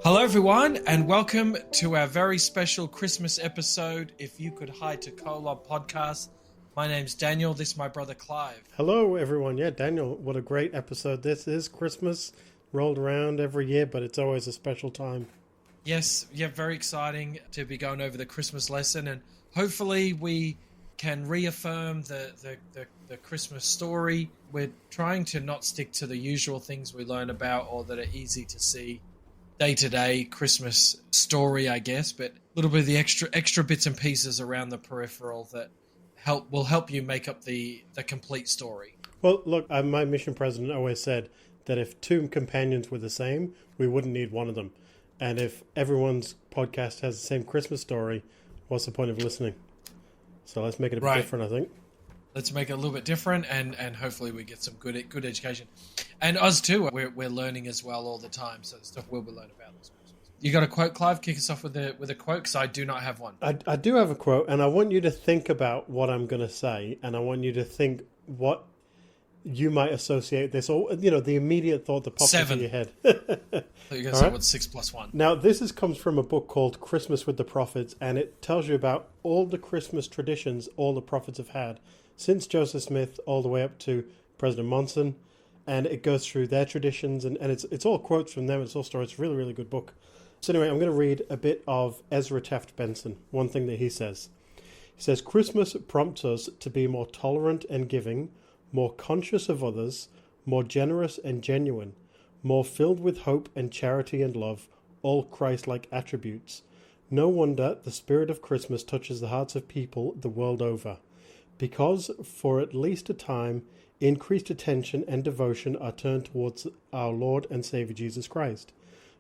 Hello, everyone, and welcome to our very special Christmas episode, If You Could Hide to Kolob podcast. My name's Daniel. This is my brother Clive. Hello, everyone. Yeah, Daniel, what a great episode this is. Christmas rolled around every year, but it's always a special time. Yes, yeah, very exciting to be going over the Christmas lesson, and hopefully we can reaffirm the Christmas story. We're trying to not stick to the usual things we learn about or that are easy to see day-to-day Christmas story, I guess, but a little bit of the extra bits and pieces around the peripheral that will help you make up the complete story. Well, look, my mission president always said that if two companions were the same, we wouldn't need one of them. And if everyone's podcast has the same Christmas story, what's the point of listening? So let's make it a bit different, I think. Let's make it a little bit different, and hopefully we get some good education. And us too, we're learning as well all the time, so the stuff we'll be learning about this Christmas. You got a quote, Clive? Kick us off with a quote, because I do not have one. I do have a quote, and I want you to think about what I'm going to say, and I want you to think what you might associate this, or the immediate thought that pops into your head. So you're going to say what's 6 + 1? Now, this comes from a book called Christmas with the Prophets, and it tells you about all the Christmas traditions all the prophets have had, since Joseph Smith all the way up to President Monson, and it goes through their traditions, and it's all quotes from them, it's all stories. It's a really, really good book. So anyway, I'm going to read a bit of Ezra Taft Benson, one thing that he says. He says, Christmas prompts us to be more tolerant and giving, more conscious of others, more generous and genuine, more filled with hope and charity and love, all Christ-like attributes. No wonder the spirit of Christmas touches the hearts of people the world over, because for at least a time, increased attention and devotion are turned towards our Lord and Saviour Jesus Christ.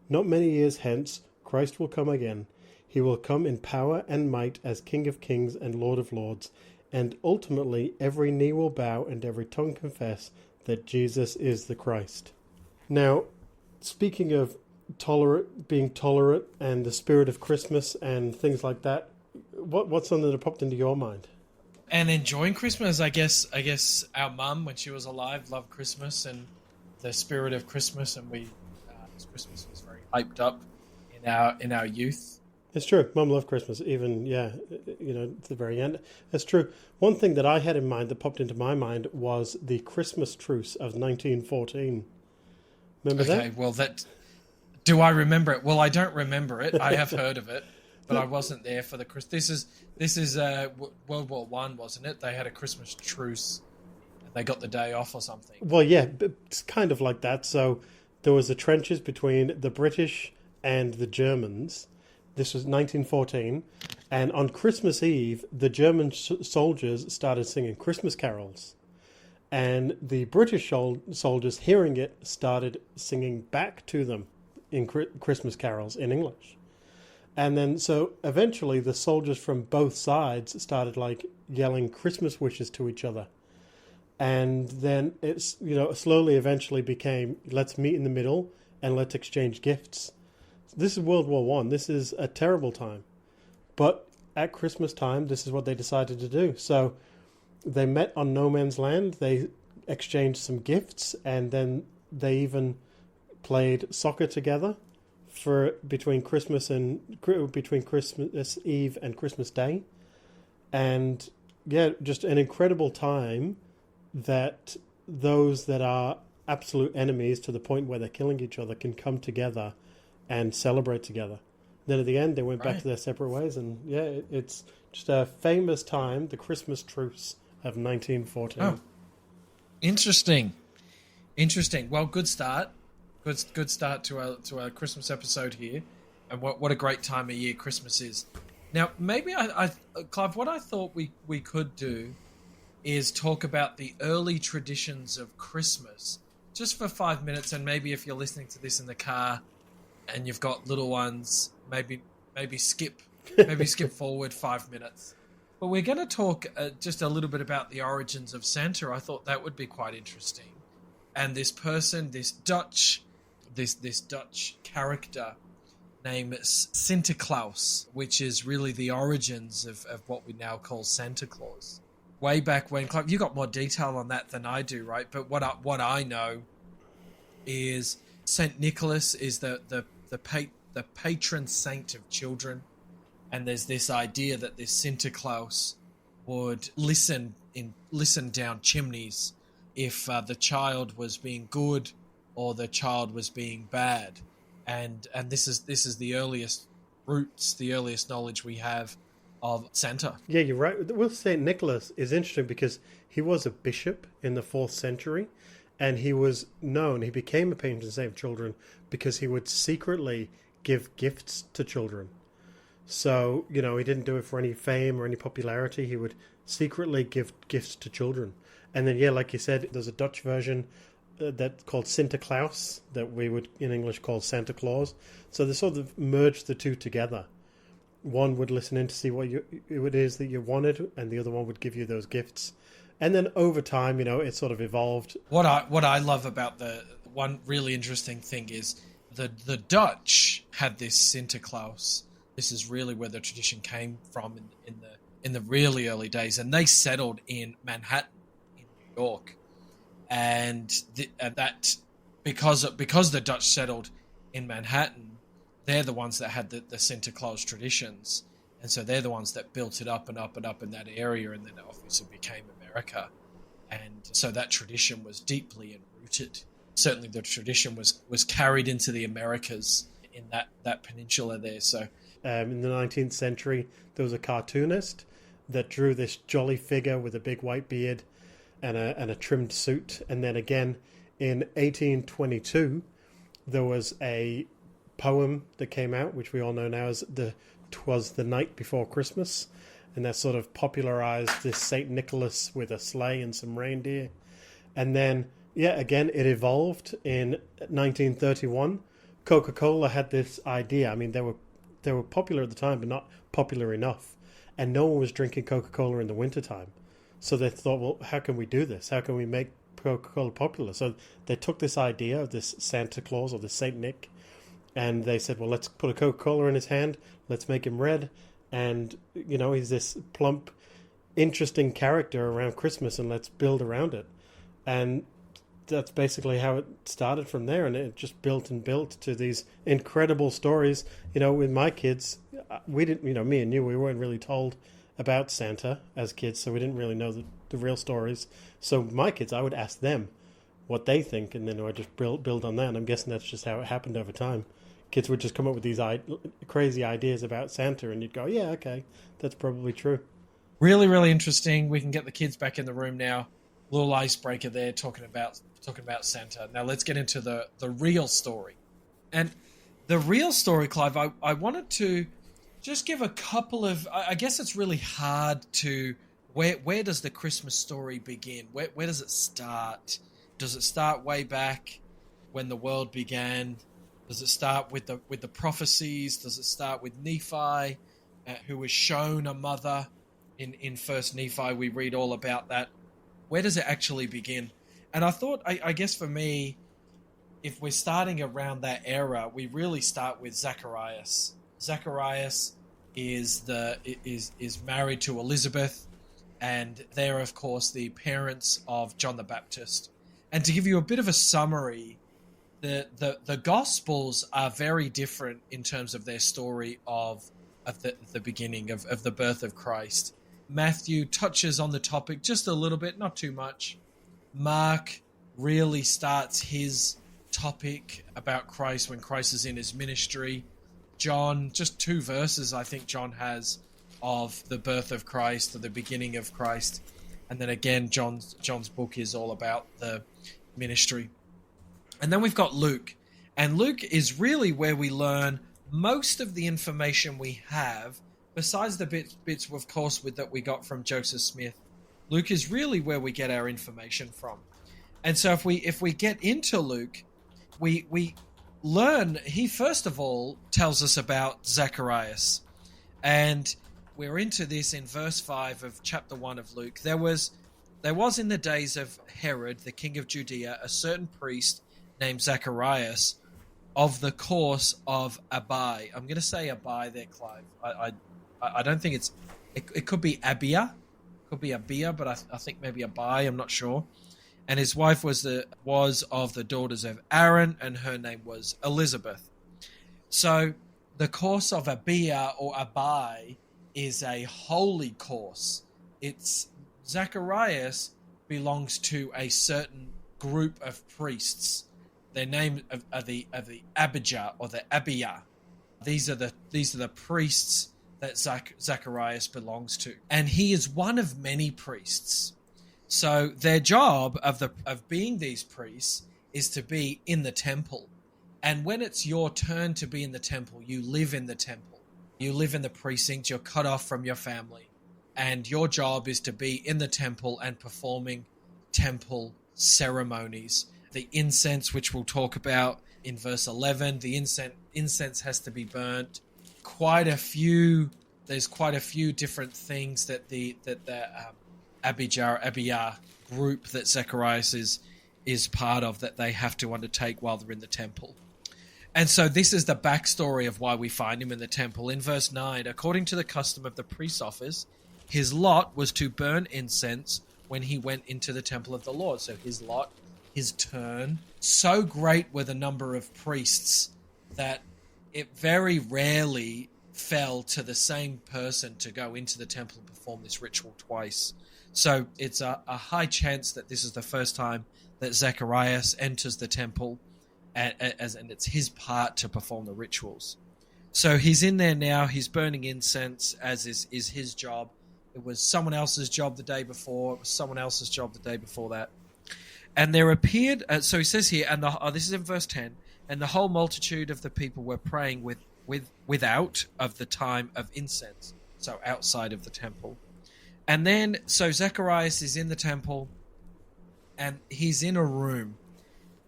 Not many years hence, Christ will come again. He will come in power and might as King of Kings and Lord of Lords, and ultimately every knee will bow and every tongue confess that Jesus is the Christ. Now, speaking of being tolerant and the spirit of Christmas and things like that, what's something that popped into your mind? And enjoying Christmas, I guess our mum, when she was alive, loved Christmas and the spirit of Christmas, and Christmas was very hyped up in our youth. It's true. Mum loved Christmas, even, to the very end. That's true. One thing that I had in mind that popped into my mind was the Christmas truce of 1914. Remember that? Okay, well, do I remember it? Well, I don't remember it. I have heard of it, but I wasn't there for the Christmas. This is World War One, wasn't it? They had a Christmas truce, and they got the day off or something. Well, yeah, it's kind of like that. So there was the trenches between the British and the Germans. This was 1914, and on Christmas Eve, the German soldiers started singing Christmas carols, and the British soldiers, hearing it, started singing back to them in Christmas carols in English. And then, so eventually, the soldiers from both sides started yelling Christmas wishes to each other, and then it's slowly, eventually became let's meet in the middle and let's exchange gifts. This is World War One. This is a terrible time. But at Christmas time, this is what they decided to do. So they met on no man's land. They exchanged some gifts, and then they even played soccer together between Christmas Eve and Christmas Day. And yeah, just an incredible time that those that are absolute enemies to the point where they're killing each other can come together and celebrate together. Then at the end, they went back to their separate ways, and yeah, it's just a famous time, the Christmas truce of 1914. Oh, interesting. Well, good start. Good start to our Christmas episode here, and what a great time of year Christmas is. Now, maybe Clive, what I thought we could do is talk about the early traditions of Christmas, just for 5 minutes, and maybe if you're listening to this in the car and you've got little ones, maybe skip forward 5 minutes. But we're going to talk just a little bit about the origins of Santa. I thought that would be quite interesting. And this person, this Dutch character named Sinterklaas, which is really the origins of what we now call Santa Claus. Way back when, Clive, you got more detail on that than I do, right? But what I know is Saint Nicholas is the the patron saint of children. And there's this idea that this Sinterklaas would listen down chimneys if the child was being good or the child was being bad. And this is the earliest roots, the earliest knowledge we have of Santa. Yeah, you're right. Well, St. Nicholas is interesting because he was a bishop in the 4th century, and he became a patron saint of children because he would secretly give gifts to children. So, he didn't do it for any fame or any popularity. He would secretly give gifts to children. And then, yeah, like you said, there's a Dutch version that's called Sinterklaas that we would in English call Santa Claus. So they sort of merged the two together. One would listen in to see what it is that you wanted, and the other one would give you those gifts. And then over time, it sort of evolved. What I love about the one really interesting thing is the Dutch had this Sinterklaas. This is really where the tradition came from in the really early days, and they settled in Manhattan, in New York, and that because the Dutch settled in Manhattan, they're the ones that had the Sinterklaas traditions, and so they're the ones that built it up and up and up in that area, and then it obviously became America, and so that tradition was deeply enrooted. Certainly, the tradition was carried into the Americas in that peninsula there. So. In the 19th century, there was a cartoonist that drew this jolly figure with a big white beard and a trimmed suit. And then again, in 1822, there was a poem that came out, which we all know now as "'Twas the Night Before Christmas." And that sort of popularized this St. Nicholas with a sleigh and some reindeer. And then, yeah, again, it evolved in 1931. Coca-Cola had this idea. I mean, they were popular at the time, but not popular enough. And no one was drinking Coca-Cola in the wintertime. So they thought, well, how can we do this? How can we make Coca-Cola popular? So they took this idea of this Santa Claus or this Saint Nick, and they said, well, let's put a Coca-Cola in his hand. Let's make him red. And, he's this plump, interesting character around Christmas, and let's build around it. And that's basically how it started from there, and it just built and built to these incredible stories. With my kids, we didn't, me and you, we weren't really told about Santa as kids, so we didn't really know the real stories. So my kids, I would ask them what they think, and then I just build on that. And I'm guessing that's just how it happened over time. Kids would just come up with these crazy ideas about Santa, and you'd go, yeah, okay, that's probably true. Really, really interesting. We can get the kids back in the room now. Little icebreaker there, talking about Santa. Now let's get into the real story. And the real story, Clive, I wanted to just give a couple of... I guess it's really hard to... Where does the Christmas story begin? Where does it start? Does it start way back when the world began? Does it start with the prophecies? Does it start with Nephi, who was shown a mother? In First Nephi, we read all about that. Where does it actually begin? And I thought, I guess for me, if we're starting around that era, we really start with Zacharias. Zacharias is married to Elizabeth, and they're, of course, the parents of John the Baptist. And to give you a bit of a summary, the Gospels are very different in terms of their story of the beginning of the birth of Christ. Matthew touches on the topic just a little bit, not too much. Mark really starts his topic about Christ when Christ is in his ministry. John, just 2 verses I think John has of the birth of Christ or the beginning of Christ. And then again, John's book is all about the ministry. And then we've got Luke. And Luke is really where we learn most of the information we have, besides the bits of course, that we got from Joseph Smith. Luke is really where we get our information from. And so if we get into Luke, we learn, he first of all tells us about Zacharias. And we're into this in verse 5 of chapter 1 of Luke. There was in the days of Herod, the king of Judea, a certain priest named Zacharias of the course of Abi. I'm going to say Abi there, Clive. I don't think it could be Abia. Could be Abia, but I think maybe Abi, I'm not sure. And his wife was of the daughters of Aaron, and her name was Elizabeth. So The course of Abia or Abai is a holy course. It's Zacharias belongs to a certain group of priests. Their name are the Abijah or the Abiyah. These are the priests that Zacharias belongs to, and he is one of many priests. So their job of being these priests is to be in the temple. And when it's your turn to be in the temple, you live in the temple. You live in the precinct, you're cut off from your family. And your job is to be in the temple and performing temple ceremonies. The incense, which we'll talk about in verse 11, the incense has to be burnt. There's quite a few different things that the Abijah group that Zacharias is part of that they have to undertake while they're in the temple. And so this is the backstory of why we find him in the temple. In verse 9, according to the custom of the priest's office, his lot was to burn incense when he went into the temple of the Lord. So his lot, his turn. So great were the number of priests that it very rarely fell to the same person to go into the temple and perform this ritual twice. So it's a high chance that this is the first time that Zacharias enters the temple, and it's his part to perform the rituals. So he's in there now, he's burning incense, as is his job. It was someone else's job the day before, it was someone else's job the day before that. And there appeared, so he says here, and this is in verse 10, and the whole multitude of the people were praying without of the time of incense, so outside of the temple. And then, so Zacharias is in the temple, and he's in a room.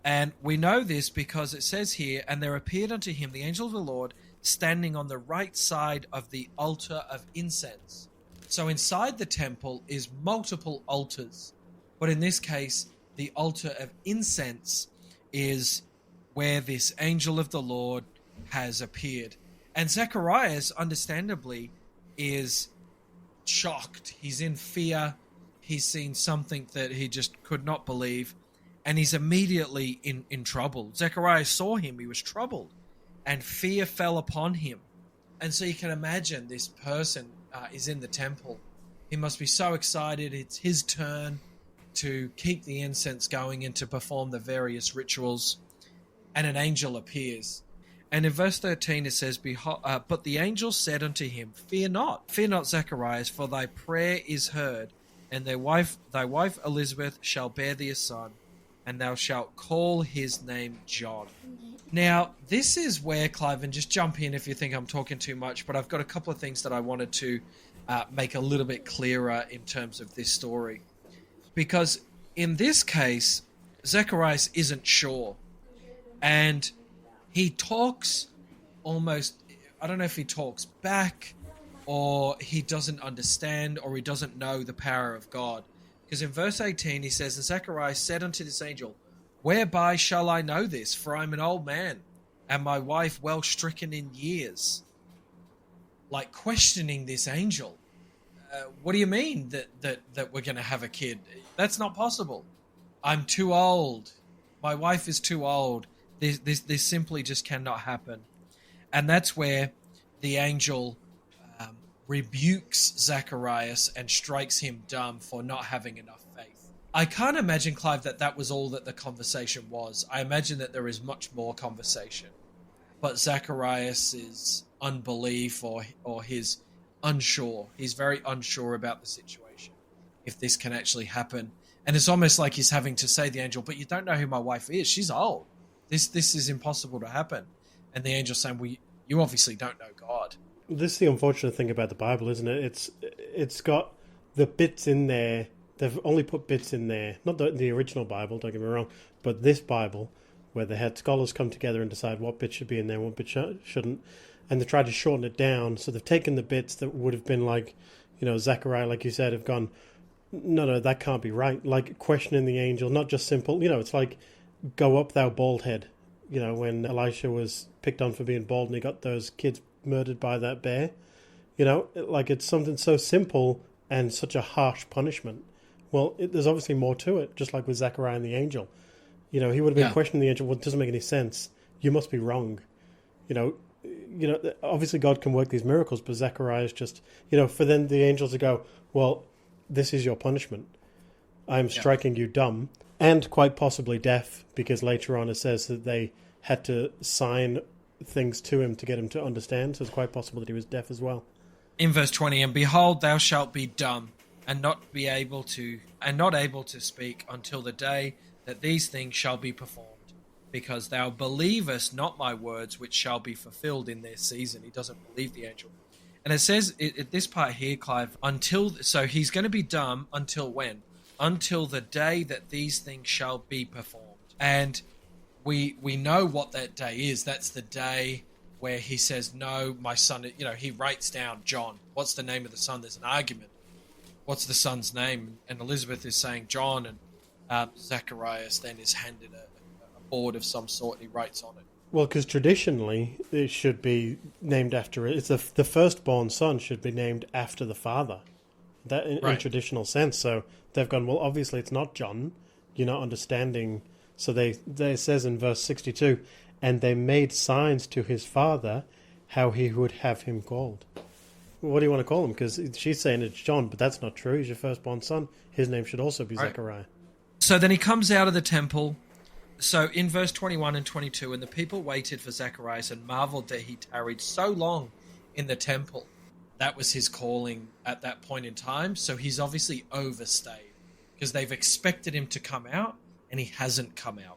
And we know this because it says here, and there appeared unto him the angel of the Lord standing on the right side of the altar of incense. So inside the temple is multiple altars. But in this case, the altar of incense is where this angel of the Lord has appeared. And Zacharias, understandably, is shocked. He's in fear. He's seen something that he just could not believe. And he's immediately in trouble. Zechariah saw him. He was troubled. And fear fell upon him. And so you can imagine this person is in the temple. He must be so excited. It's his turn to keep the incense going and to perform the various rituals. And an angel appears. And in verse 13 it says, but the angel said unto him, fear not, Zacharias, for thy prayer is heard, and thy wife Elizabeth shall bear thee a son, and thou shalt call his name John. Now, this is where, Clive, and just jump in if you think I'm talking too much, but I've got a couple of things that I wanted to make a little bit clearer in terms of this story. Because in this case, Zacharias isn't sure. And he talks almost, I don't know if he talks back, or he doesn't understand, or he doesn't know the power of God. Because in verse 18 he says, and Zacharias said unto this angel, whereby shall I know this? For I'm an old man, and my wife well stricken in years. Like questioning this angel. What do you mean that we're going to have a kid? That's not possible. I'm too old. My wife is too old. This simply just cannot happen. And that's where the angel rebukes Zacharias and strikes him dumb for not having enough faith. I can't imagine, Clive, that was all that the conversation was. I imagine that there is much more conversation. But Zacharias' unbelief or his unsure, he's very unsure about the situation, if this can actually happen. And it's almost like he's having to say to the angel, but you don't know who my wife is. She's old. This is impossible to happen. And the angel saying, well, you obviously don't know God. This is the unfortunate thing about the Bible, isn't it? It's got the bits in there. They've only put bits in there, not the original Bible, don't get me wrong, but this Bible, where they had scholars come together and decide what bit should be in there, what bit shouldn't, and they tried to shorten it down. So they've taken the bits that would have been like, Zechariah, like you said, have gone, no, that can't be right. Like questioning the angel, not just simple, it's like, go up thou bald head. When Elisha was picked on for being bald and he got those kids murdered by that bear, like it's something so simple and such a harsh punishment. Well, there's obviously more to it, just like with Zechariah and the angel. He would have been questioning the angel, well, it doesn't make any sense. You must be wrong. obviously God can work these miracles, but Zechariah is just, for then the angel to go, well, this is your punishment. I'm striking you dumb and quite possibly deaf, because later on it says that they had to sign things to him to get him to understand. So it's quite possible that he was deaf as well. In verse 20, and behold, thou shalt be dumb and not able to speak until the day that these things shall be performed, because thou believest not my words, which shall be fulfilled in their season. He doesn't believe the angel. And it says at this part here, Clive, so he's going to be dumb until when? Until the day that these things shall be performed. And we know what that day is. That's the day where he says, no, my son, he writes down John. What's the name of the son? There's an argument. What's the son's name? And Elizabeth is saying John, and Zacharias then is handed a board of some sort, and he writes on it. Well, because traditionally it should be named after it. It's the firstborn son should be named after the father. That in traditional sense. So they've gone, well, obviously it's not John. You're not understanding. So they says in verse 62, and they made signs to his father how he would have him called. What do you want to call him? Because she's saying it's John, but that's not true. He's your firstborn son. His name should also be Zechariah. So then he comes out of the temple. So in verse 21 and 22, and the people waited for Zacharias and marveled that he tarried so long in the temple. That was his calling at that point in time. So he's obviously overstayed because they've expected him to come out and he hasn't come out.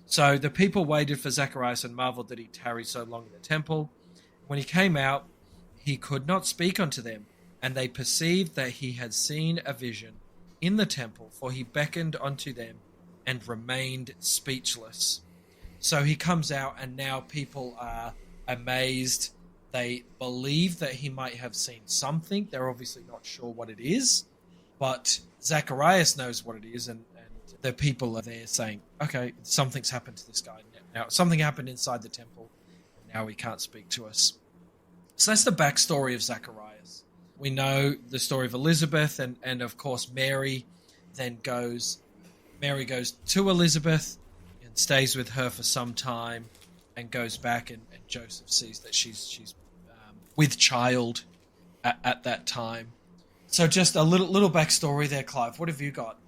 So the people waited for Zacharias and marveled that he tarried so long in the temple. When he came out, he could not speak unto them, and they perceived that he had seen a vision in the temple, for he beckoned unto them and remained speechless. So he comes out, and now people are amazed. They believe that he might have seen something. They're obviously not sure what it is, but Zacharias knows what it is, and the people are there saying, okay, something's happened to this guy. Now, something happened inside the temple, and now he can't speak to us. So that's the backstory of Zacharias. We know the story of Elizabeth, and of course Mary goes to Elizabeth and stays with her for some time and goes back, and Joseph sees that she's with child at that time. So just a little backstory there, Clive. What have you got?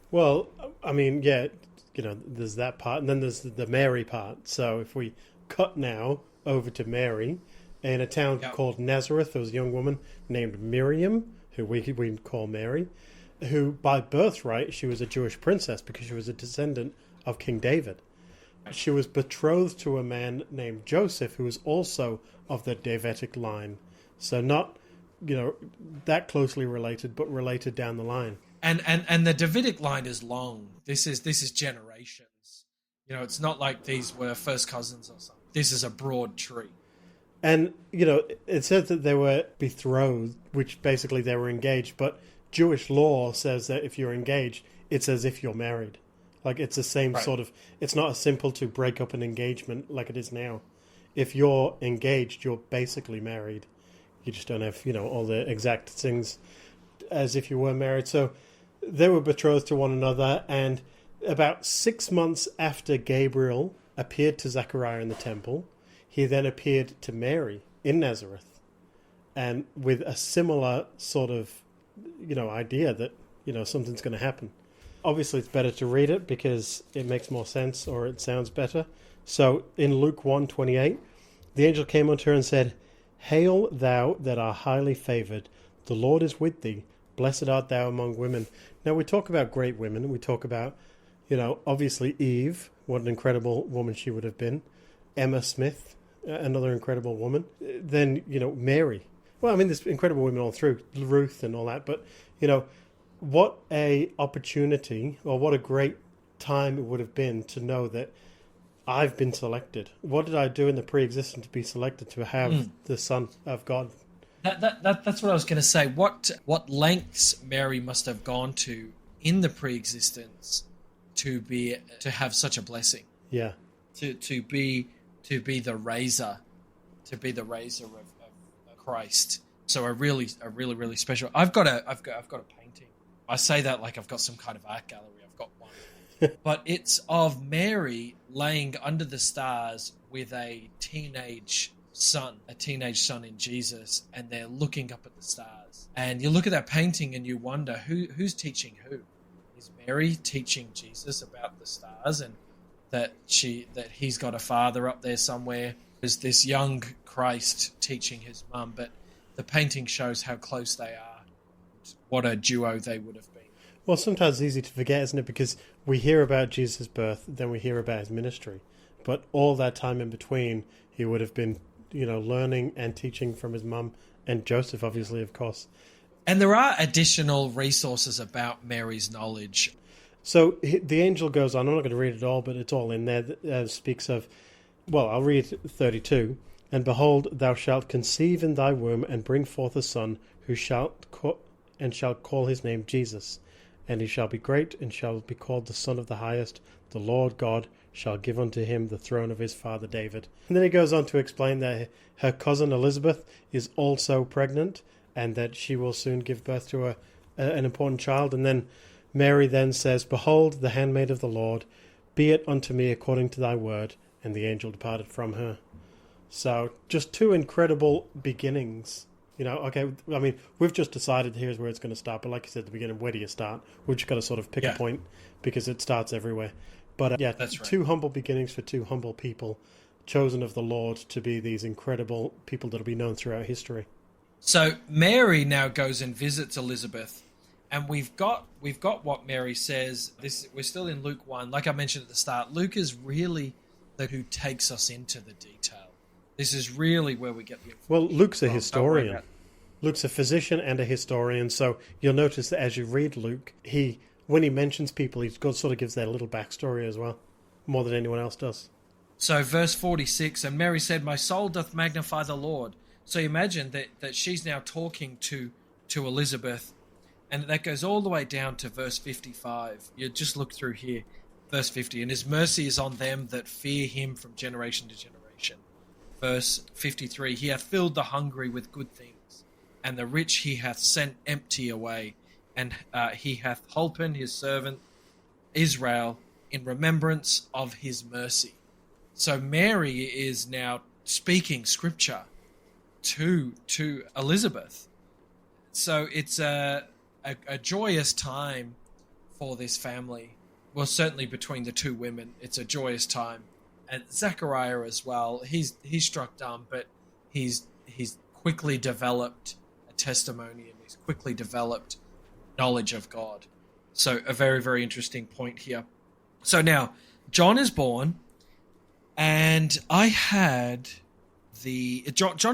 Well, I mean, there's that part, and then there's the Mary part. So if we cut now over to Mary, in a town called Nazareth, there was a young woman named Miriam, who we call Mary, who by birthright, she was a Jewish princess because she was a descendant of King David. She was betrothed to a man named Joseph, who was also of the Davidic line. So not, that closely related, but related down the line. And the Davidic line is long. This is generations. It's not like these were first cousins or something. This is a broad tree. And, it says that they were betrothed, which basically they were engaged. But Jewish law says that if you're engaged, it's as if you're married. Like, it's the same sort of... It's not as simple to break up an engagement like it is now. If you're engaged, you're basically married. You just don't have, all the exact things as if you were married. So they were betrothed to one another. And about 6 months after Gabriel appeared to Zechariah in the temple, he then appeared to Mary in Nazareth, and with a similar sort of, idea that, something's going to happen. Obviously, it's better to read it because it makes more sense, or it sounds better. So in Luke 1:28, the angel came unto her and said, Hail thou that art highly favoured, the Lord is with thee, blessed art thou among women. Now we talk about great women, we talk about, obviously Eve, what an incredible woman she would have been, Emma Smith, another incredible woman. Then, Mary. Well, I mean, there's incredible women all through, Ruth and all that. But, what a opportunity, or what a great time it would have been to know that I've been selected. What did I do in the pre-existence to be selected to have the Son of God? That's what I was going to say. What lengths Mary must have gone to in the pre-existence to have such a blessing. Yeah. To be the raiser, of Christ. So a really special. I've got a painting. I say that like I've got some kind of art gallery. I've got one, but it's of Mary laying under the stars with a teenage son, a teenage son in Jesus, and they're looking up at the stars. And you look at that painting and you wonder who's teaching who. Is Mary teaching Jesus about the stars and that he's got a father up there somewhere? Is this young Christ teaching his mum? But the painting shows how close they are. What a duo they would have been. Well, sometimes it's easy to forget, isn't it? Because we hear about Jesus' birth, then we hear about his ministry. But all that time in between, he would have been, learning and teaching from his mum and Joseph, obviously, of course. And there are additional resources about Mary's knowledge. So the angel goes on, I'm not going to read it all, but it's all in there, that speaks of, well, I'll read 32. And behold, thou shalt conceive in thy womb and bring forth a son, who shall call his name Jesus. And he shall be great, and shall be called the Son of the Highest. The Lord God shall give unto him the throne of his father David. And then he goes on to explain that her cousin Elizabeth is also pregnant, and that she will soon give birth to an important child. And then Mary then says, Behold, the handmaid of the Lord, be it unto me according to thy word. And the angel departed from her. So just two incredible beginnings. Okay, I mean, we've just decided here's where it's going to start. But like you said at the beginning, where do you start? We've just got to sort of pick a point because it starts everywhere. But that's right. Two humble beginnings for two humble people, chosen of the Lord to be these incredible people that will be known throughout history. So Mary now goes and visits Elizabeth, and we've got what Mary says. We're still in Luke 1. Like I mentioned at the start, Luke is really the who takes us into the detail. This is really where we get the information. Well, Luke's a historian. Luke's a physician and a historian, so you'll notice that as you read Luke, when he mentions people, he sort of gives their little backstory as well, more than anyone else does. So verse 46, and Mary said, My soul doth magnify the Lord. So you imagine that she's now talking to Elizabeth, and that goes all the way down to verse 55. You just look through here, verse 50, and his mercy is on them that fear him from generation to generation. Verse 53, he hath filled the hungry with good things, and the rich he hath sent empty away, and he hath holpen his servant Israel in remembrance of his mercy. So Mary is now speaking scripture to Elizabeth. So it's a joyous time for this family. Well, certainly between the two women, it's a joyous time. And Zechariah as well, he's struck dumb, but he's quickly developed a testimony and he's quickly developed knowledge of God. So a very, very interesting point here. So now, John is born, and John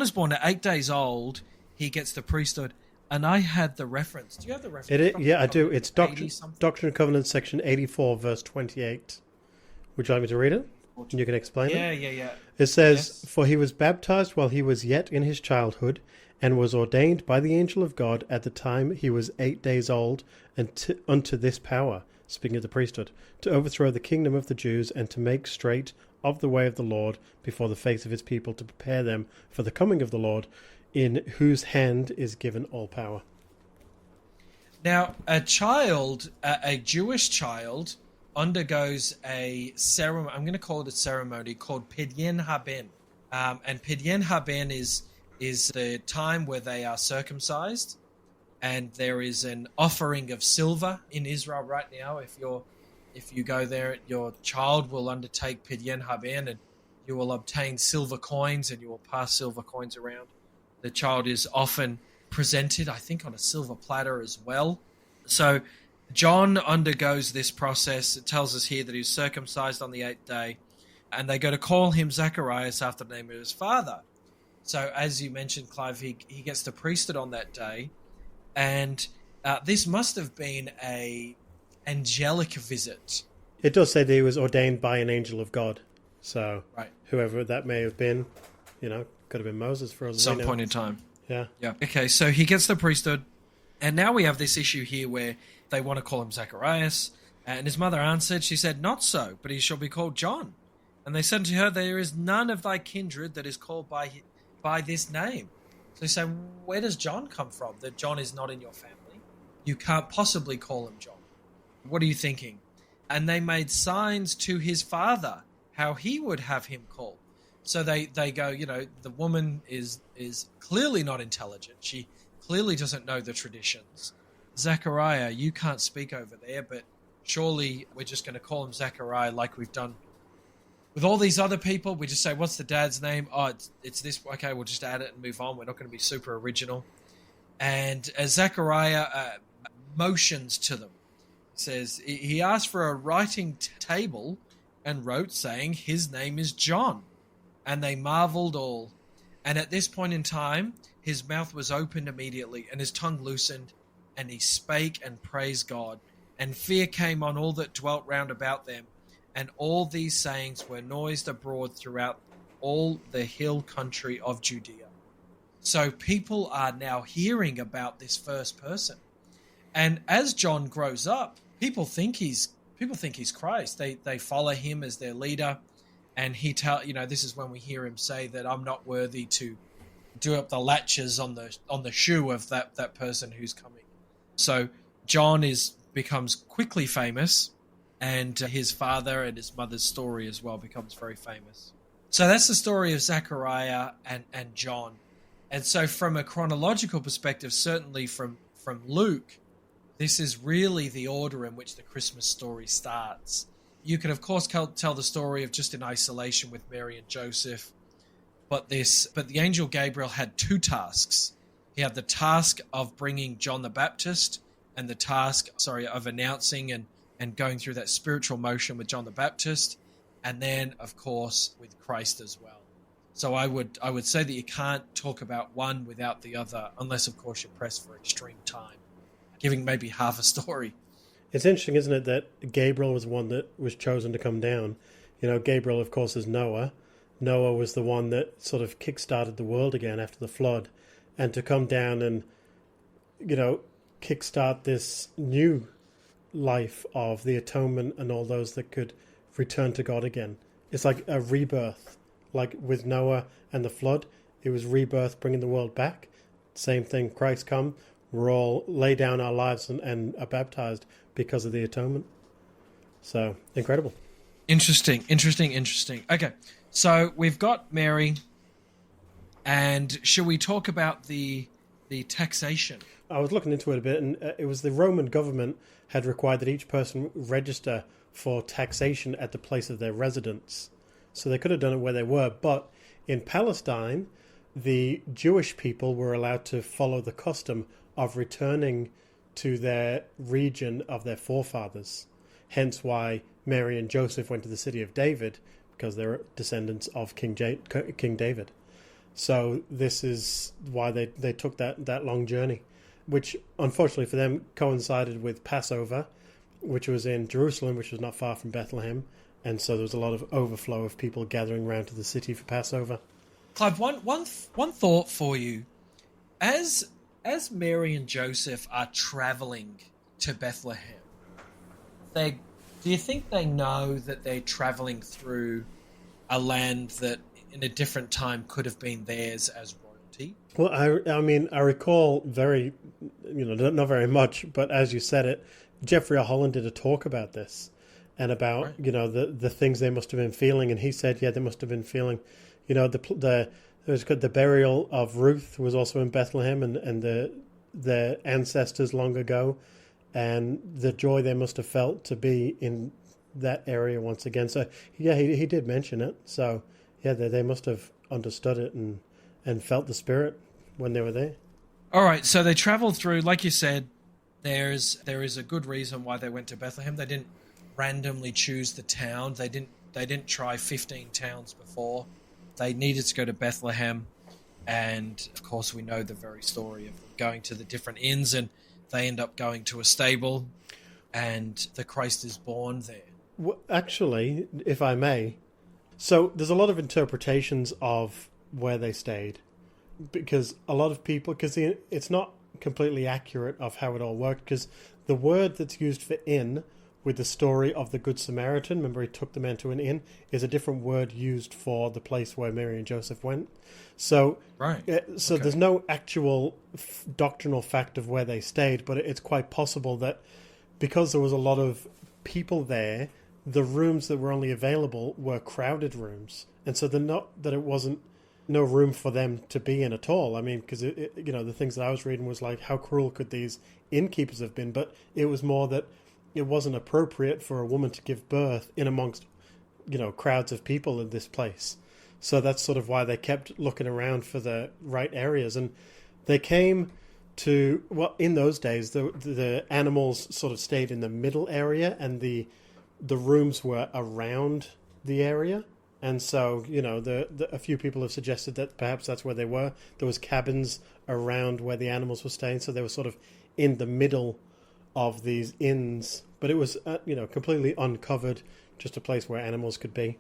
is born at 8 days old. He gets the priesthood, and I had the reference. Do you have the reference? I do. It's Doctrine and Covenants, section 84, verse 28. Would you like me to read it? And you can explain it? Yeah. It says, For he was baptized while he was yet in his childhood, and was ordained by the angel of God at the time he was 8 days old, and unto this power, speaking of the priesthood, to overthrow the kingdom of the Jews, and to make straight of the way of the Lord before the face of his people, to prepare them for the coming of the Lord, in whose hand is given all power. Now, a Jewish child, undergoes a ceremony. I'm going to call it a ceremony called Pidyon Haben, and Pidyon Haben is the time where they are circumcised, and there is an offering of silver in Israel right now. If you go there, your child will undertake Pidyon Haben, and you will obtain silver coins, and you will pass silver coins around. The child is often presented, I think, on a silver platter as well. So John undergoes this process. It tells us here that he was circumcised on the 8th day, and they go to call him Zacharias after the name of his father. So as you mentioned, Clive, he gets the priesthood on that day, and this must have been a angelic visit. It does say that he was ordained by an angel of God. So right. Whoever that may have been, could have been Moses for some point in time. Yeah. Okay, so he gets the priesthood, and now we have this issue here where they want to call him Zacharias, and his mother answered, she said, Not so, but he shall be called John. And they said to her, There is none of thy kindred that is called by this name. So they say, where does John come from? That John is not in your family? You can't possibly call him John. What are you thinking? And they made signs to his father, how he would have him called. So they go, the woman is clearly not intelligent. She clearly doesn't know the traditions. Zechariah, you can't speak over there, but surely we're just going to call him Zechariah like we've done with all these other people. We just say, what's the dad's name? Oh, it's this. Okay, we'll just add it and move on. We're not going to be super original. And as Zechariah motions to them, says he asked for a writing table and wrote, saying, his name is John. And they marveled all. And at this point in time, his mouth was opened immediately, and his tongue loosened, and he spake and praised God. And fear came on all that dwelt round about them. And all these sayings were noised abroad throughout all the hill country of Judea. So people are now hearing about this first person. And as John grows up, people think he's Christ. They follow him as their leader. And this is when we hear him say that I'm not worthy to do up the latches on the shoe of that person who's coming. So John becomes quickly famous, and his father and his mother's story as well becomes very famous. So that's the story of Zechariah and John. And so from a chronological perspective, certainly from Luke, this is really the order in which the Christmas story starts. You could, of course, tell the story of just in isolation with Mary and Joseph, but the angel Gabriel had two tasks. He had the task of bringing John the Baptist and the task, of announcing and going through that spiritual motion with John the Baptist, and then, of course, with Christ as well. So I would say that you can't talk about one without the other, unless, of course, you're pressed for extreme time, giving maybe half a story. It's interesting, isn't it, that Gabriel was one that was chosen to come down. Gabriel, of course, is Noah. Noah was the one that sort of kick-started the world again after the flood. And to come down and, kick-start this new life of the atonement and all those that could return to God again. It's like a rebirth. Like with Noah and the flood, it was rebirth, bringing the world back. Same thing, Christ come, we're all lay down our lives and are baptized because of the atonement. So, incredible. Interesting. Okay, so we've got Mary, and shall we talk about the taxation? I was looking into it a bit, and it was the Roman government had required that each person register for taxation at the place of their residence. So they could have done it where they were, but in Palestine, the Jewish people were allowed to follow the custom of returning to their region of their forefathers. Hence why Mary and Joseph went to the city of David, because they're descendants of King David. So this is why they took that long journey, which unfortunately for them coincided with Passover, which was in Jerusalem, which was not far from Bethlehem. And so there was a lot of overflow of people gathering around to the city for Passover. Clive, one thought for you. As Mary and Joseph are traveling to Bethlehem, do you think they know that they're traveling through a land that in a different time could have been theirs as royalty? Well, I recall very, not very much, but as you said it, Jeffrey R. Holland did a talk about this and about, right, the things they must have been feeling. And he said, they must have been feeling, the burial of Ruth was also in Bethlehem and their ancestors long ago, and the joy they must have felt to be in that area once again. So, he did mention it. So, they must have understood it and felt the spirit when they were there. All right, so they traveled through, like you said, there is a good reason why they went to Bethlehem. They didn't randomly choose the town. They didn't try 15 towns before. They needed to go to Bethlehem, and of course we know the very story of them going to the different inns, and they end up going to a stable, and the Christ is born there. Well, actually, if I may, so there's a lot of interpretations of where they stayed, because a lot of people, because it's not completely accurate of how it all worked, because the word that's used for inn with the story of the Good Samaritan, remember he took the man to an inn, is a different word used for the place where Mary and Joseph went. So, right. So okay. There's no actual doctrinal fact of where they stayed, but it's quite possible that because there was a lot of people there the rooms that were only available were crowded rooms, and so they're not that it wasn't no room for them to be in at all. I mean, because the things that I was reading was like, how cruel could these innkeepers have been? But it was more that it wasn't appropriate for a woman to give birth in amongst crowds of people in this place. So that's sort of why they kept looking around for the right areas, and they came to, well, in those days the animals sort of stayed in the middle area, and the rooms were around the area. And so, a few people have suggested that perhaps that's where they were. There was cabins around where the animals were staying, so they were sort of in the middle of these inns. But it was, completely uncovered, just a place where animals could be.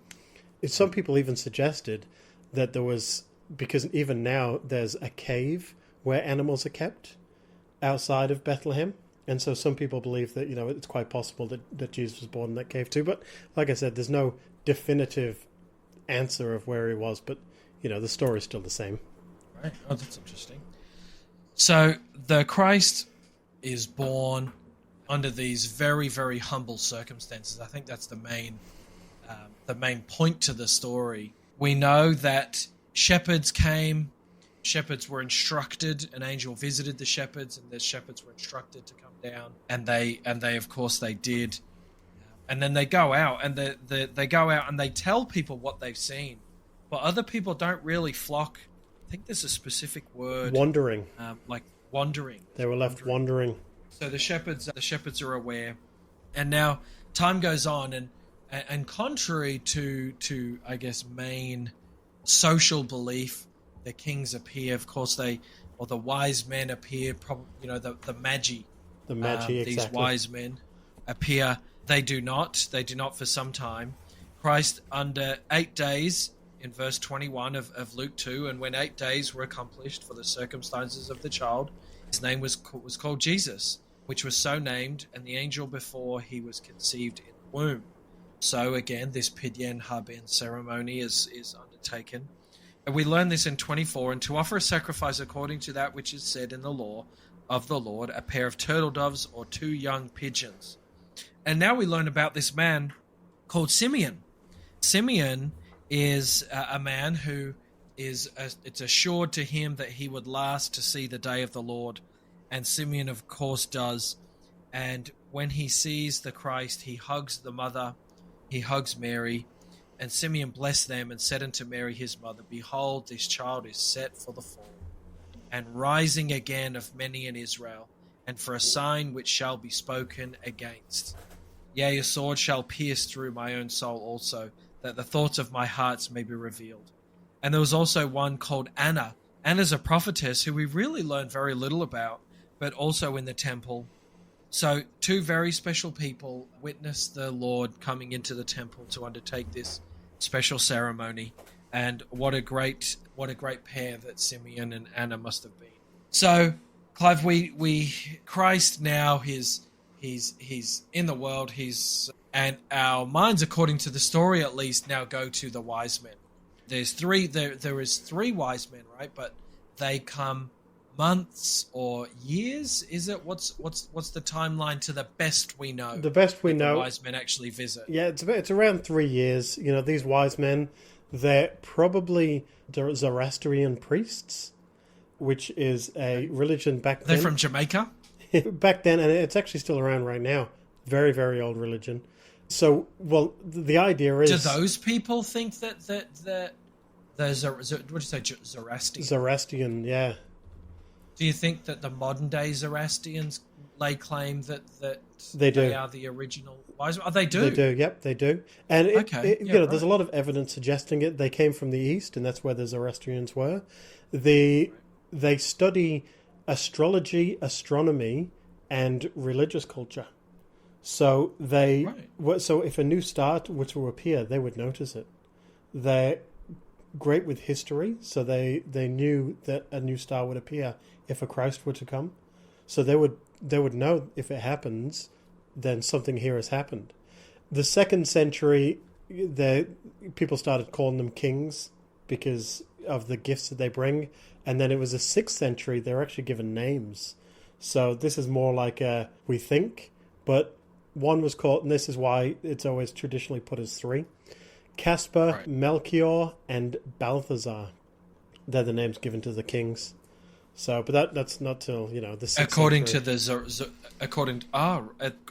Some people even suggested that there was, because even now there's a cave where animals are kept outside of Bethlehem. And so some people believe that, it's quite possible that Jesus was born in that cave too. But like I said, there's no definitive answer of where he was. But, the story's still the same. Right. Oh, that's interesting. So the Christ is born under these very, very humble circumstances. I think that's the main point to the story. We know that shepherds came. Shepherds were instructed. An angel visited the shepherds, and the shepherds were instructed to come down. And they of course, they did. And then they go out, and they go out and they tell people what they've seen. But other people don't really flock. I think there's a specific word. Wandering. Like wandering. They were left wandering. So the shepherds are aware. And now time goes on, and contrary to I guess main social belief, the kings appear. Of course, the wise men appear. Probably, the magi. The magi, exactly. These wise men appear. They do not for some time. Christ, under 8 days, in verse 21 of Luke 2, and when 8 days were accomplished for the circumstances of the child, his name was called Jesus, which was so named, and the angel before he was conceived in the womb. So again, this Pidyon Haben ceremony is undertaken. And we learn this in 24, and to offer a sacrifice according to that which is said in the law of the Lord, a pair of turtle doves or 2 young pigeons. And now we learn about this man called Simeon. Simeon is a man who it's assured to him that he would last to see the day of the Lord. And Simeon, of course, does. And when he sees the Christ, he hugs the mother, he hugs Mary. And Simeon blessed them and said unto Mary his mother, Behold, this child is set for the fall and rising again of many in Israel, and for a sign which shall be spoken against. Yea, a sword shall pierce through my own soul also, that the thoughts of my hearts may be revealed. And there was also one called Anna. Anna's a prophetess who we really learn very little about, but also in the temple. So 2 very special people witnessed the Lord coming into the temple to undertake this special ceremony. And what a great pair that Simeon and Anna must have been. So, Clive, Christ now he's in the world. And our minds, according to the story at least, now go to the wise men. There's 3. There is 3 wise men, right? But they come months or years. Is it? What's the timeline to the best we know? The best we know, the wise men actually visit. Yeah, it's around 3 years. These wise men, they're probably Zoroastrian priests, which is a religion back then. They're from Jamaica. Back then, and it's actually still around right now. Very, very old religion. So, well, the idea is... Do those people think that there's what did you say, Zoroastrian? Zoroastrian, yeah. Do you think that the modern day Zoroastrians lay claim that they are the original wise men? Oh, they do? They do, yep, they do. And right. There's a lot of evidence suggesting it. They came from the East, and that's where the Zoroastrians were. They study astrology, astronomy, and religious culture. So so if a new star were to appear, they would notice it. They're great with history, so they knew that a new star would appear if a Christ were to come. So they would know if it happens, then something here has happened. The 2nd century, people started calling them kings because of the gifts that they bring. And then it was the 6th century, they're actually given names. So this is more like we think, but One was called, and this is why it's always traditionally put as three: Caspar, Right. Melchior, and Balthazar. They're the names given to the kings. So, but that's not till the 6th According century. to the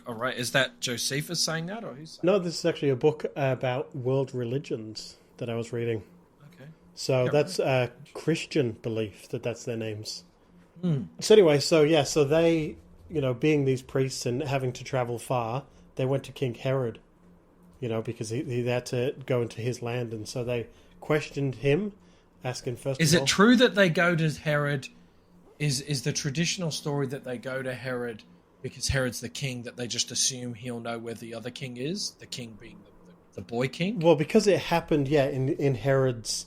all right, is that Josephus saying that, or who's saying No, this is actually a book about world religions that I was reading. that? Okay. So Yeah, that's a Christian belief that's their names. Hmm. So anyway, so they, being these priests and having to travel far, they went to King Herod, because he had to go into his land, and so they questioned him, asking first Is of it all, true that they go to Herod? Is the traditional story that they go to Herod because Herod's the king, that they just assume he'll know where the other king is, the king being the boy king? well, because it happened, in Herod's,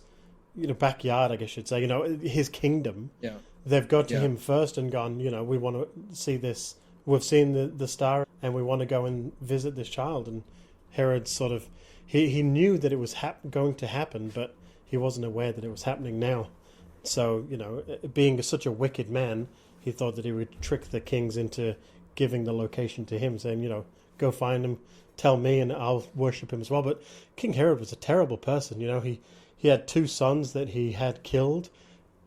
backyard, I guess you'd say, his kingdom. Yeah. They've gone to Yeah. him first and gone, we want to see this. We've seen the star and we want to go and visit this child. And Herod sort of, he knew that it was going to happen, but he wasn't aware that it was happening now. So, being such a wicked man, he thought that he would trick the kings into giving the location to him, saying, go find him, tell me, and I'll worship him as well. But King Herod was a terrible person. He had two sons that he had killed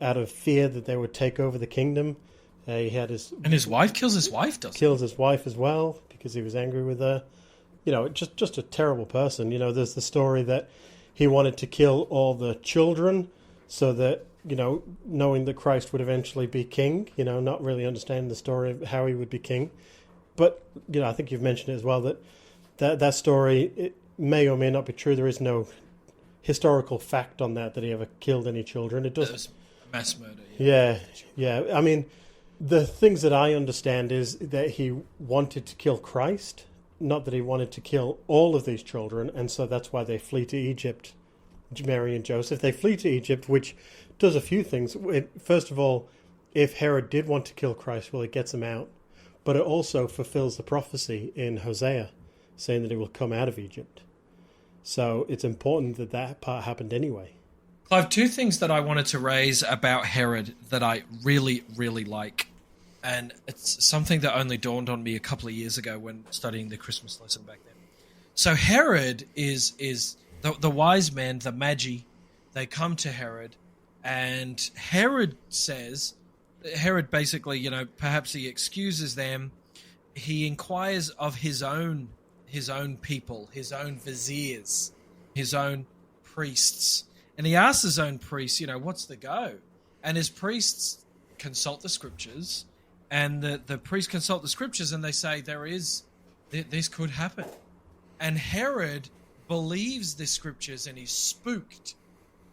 out of fear that they would take over the kingdom. He had His wife kills his wife, doesn't kills his wife as well because he was angry with her. Just a terrible person. There's the story that he wanted to kill all the children so that, knowing that Christ would eventually be king, not really understanding the story of how he would be king. But, I think you've mentioned it as well, that story, it may or may not be true. There is no historical fact on that he ever killed any children. It he? does. It was mass murder. Yeah. I mean, the things that I understand is that he wanted to kill Christ, not that he wanted to kill all of these children, and so that's why they flee to Egypt, Mary and Joseph. They flee to Egypt, which does a few things. First of all, if Herod did want to kill Christ, well, it gets him out, but it also fulfills the prophecy in Hosea, saying that he will come out of Egypt. So it's important that part happened anyway. Clive, two things that I wanted to raise about Herod that I really, really like. And it's something that only dawned on me a couple of years ago when studying the Christmas lesson back then. So Herod is the wise men, the Magi. They come to Herod, and Herod basically, perhaps he excuses them. He inquires of his own people, his own viziers, his own priests. And he asks his own priests, what's the go? And his priests consult the scriptures, and the priests consult the scriptures, and they say this could happen. And Herod believes the scriptures, and he's spooked.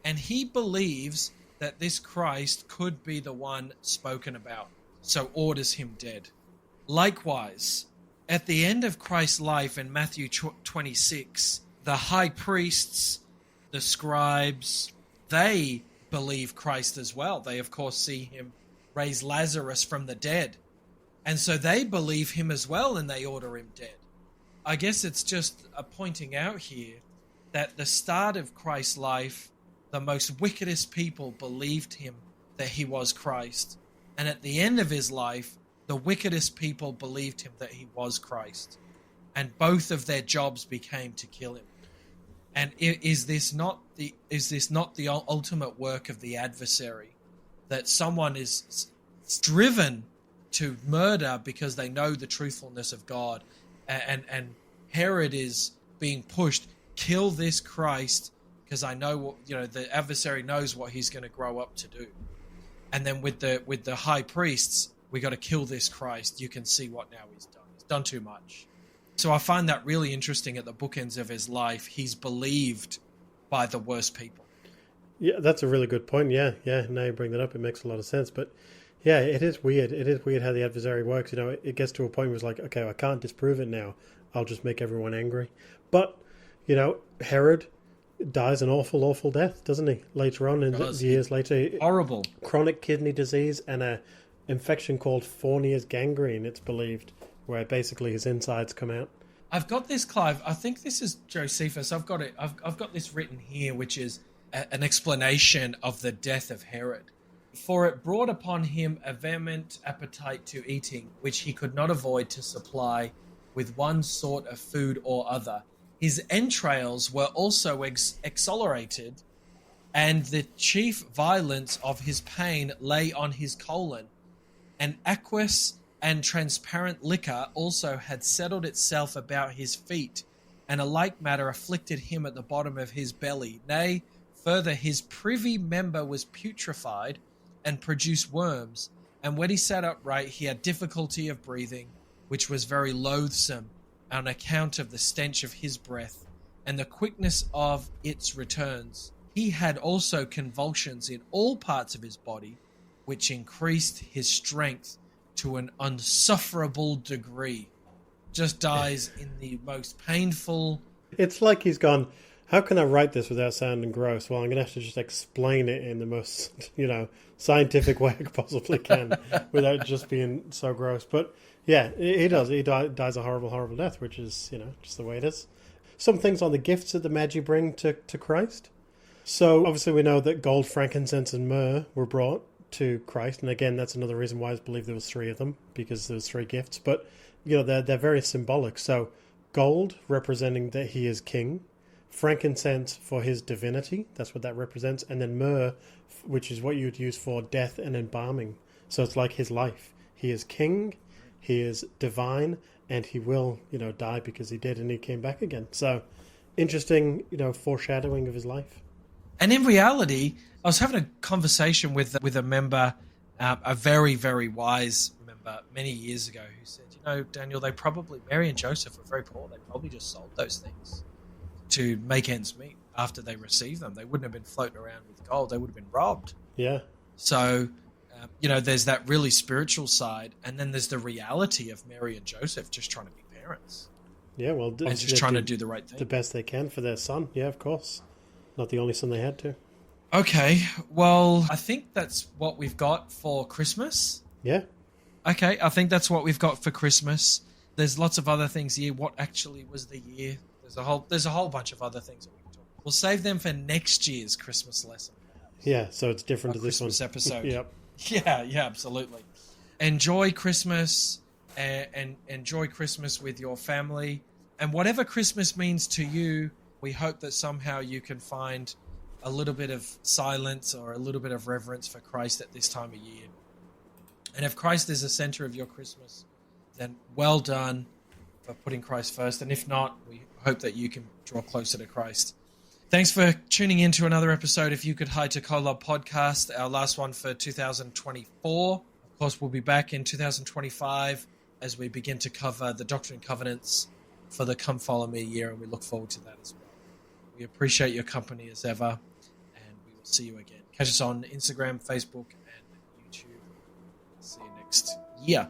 And he believes that this Christ could be the one spoken about, so orders him dead. Likewise, at the end of Christ's life in Matthew 26, the high priests, the scribes, they believe Christ as well. They, of course, see him raise Lazarus from the dead. And so they believe him as well, and they order him dead. I guess it's just a pointing out here that the start of Christ's life, the most wickedest people believed him that he was Christ. And at the end of his life, the wickedest people believed him that he was Christ. And both of their jobs became to kill him. And is this not the ultimate work of the adversary, that someone is driven to murder because they know the truthfulness of God, and Herod is being pushed, kill this Christ because I know what the adversary knows what he's going to grow up to do, and then with the high priests, we got to kill this Christ. You can see what now he's done. He's done too much. So I find that really interesting. At the bookends of his life, he's believed by the worst people. Yeah, that's a really good point. Yeah. Now you bring that up, it makes a lot of sense. But yeah, it is weird. It is weird how the adversary works. It gets to a point where it's like, okay, I can't disprove it now. I'll just make everyone angry. But, Herod dies an awful, awful death, doesn't he? Later on, years later. Horrible. Chronic kidney disease and a infection called Fournier's gangrene, it's believed, where basically his insides come out. I've got this, Clive. I think this is Josephus. I've got it. I've got this written here, which is an explanation of the death of Herod. For it brought upon him a vehement appetite to eating, which he could not avoid to supply, with one sort of food or other. His entrails were also accelerated, and the chief violence of his pain lay on his colon. An aqueous and transparent liquor also had settled itself about his feet, and a like matter afflicted him at the bottom of his belly. Nay, further, his privy member was putrefied and produced worms, and when he sat upright he had difficulty of breathing, which was very loathsome on account of the stench of his breath and the quickness of its returns. He had also convulsions in all parts of his body, which increased his strength to an unsufferable degree. Just dies in the most painful... It's like he's gone, how can I write this without sounding gross? Well, I'm going to have to just explain it in the most, scientific way I possibly can without just being so gross. But yeah, he does. He dies a horrible, horrible death, which is, just the way it is. Some things on the gifts that the Magi bring to Christ. So obviously we know that gold, frankincense, and myrrh were brought to Christ. And again, that's another reason why I believe there was 3 of them, because there was 3 gifts. But, they're very symbolic. So gold representing that he is king, frankincense for his divinity, that's what that represents, and then myrrh, which is what you would use for death and embalming. So it's like his life. He is king, he is divine, and he will, die because he did and he came back again. So interesting, foreshadowing of his life. And in reality, I was having a conversation with a member, a very, very wise member many years ago, who said, Daniel, Mary and Joseph were very poor. They probably just sold those things to make ends meet after they received them. They wouldn't have been floating around with gold. They would have been robbed. Yeah. So, there's that really spiritual side. And then there's the reality of Mary and Joseph just trying to be parents. Yeah, well, and just trying to do the right thing. The best they can for their son. Yeah, of course. Not the only son they had to. Okay, well, I think that's what we've got for Christmas. Yeah. Okay, I think that's what we've got for Christmas. There's lots of other things here. What actually was the year? There's a whole bunch of other things that we can talk about. We'll save them for next year's Christmas lesson. Yeah, so it's different to this Christmas one. episode. Yep. Yeah, absolutely. Enjoy Christmas and enjoy Christmas with your family. And whatever Christmas means to you, we hope that somehow you can find a little bit of silence or a little bit of reverence for Christ at this time of year. And if Christ is the center of your Christmas, then well done for putting Christ first. And if not, we hope that you can draw closer to Christ. Thanks for tuning in to another episode. If you could hide to Kolob podcast, our last one for 2024. Of course, we'll be back in 2025 as we begin to cover the Doctrine and Covenants for the Come Follow Me year, and we look forward to that as well. We appreciate your company as ever, and we will see you again. Catch us on Instagram, Facebook, and YouTube. See you next year.